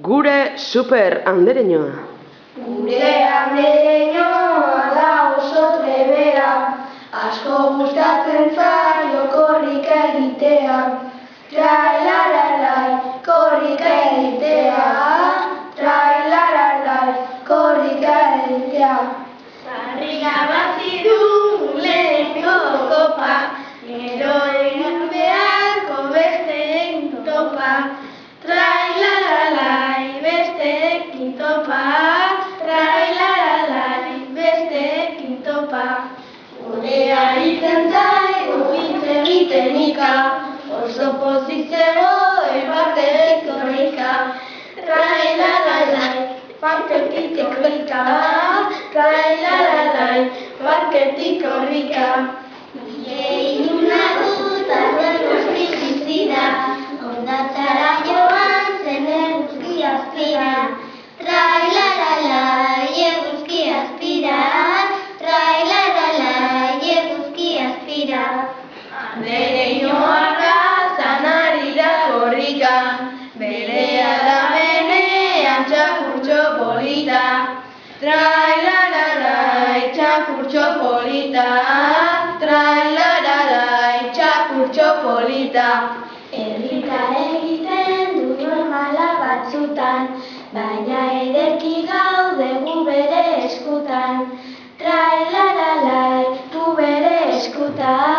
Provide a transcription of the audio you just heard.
Gure super andereñoa. Gure andereñoa da oso trebea, asko gustatzen zaio korrika egitea. Trailaralai, korrika egitea, trailaralai, korrika egitea. Barriga batzi du lehenengo kopa, gero egin beharko besteekin topa. Trailaralai, besteekin topa, trailaralai, besteekin topa. Gurea itzen zaigu hitz egitenika, oso pozik zegoen partetik korrika. Trailaralai, partetik korrika, trailaralai, partetik korrika. Iluna dut azerruz bizizira, ondatzara joan zen eguzki azpira. Trailaralai, eguzki azpira, trailaralai, eguzki azpira. Andereñoa gazan ari da korrika, berea da menean txakurtxo polita. Trailaralai, txakurtxo polita, trailaralai, txakurtxo polita. Errika egiten du normala batzutan, baina ederki gaude gu bere eskutan. Trailaralai, gu bere eskutan.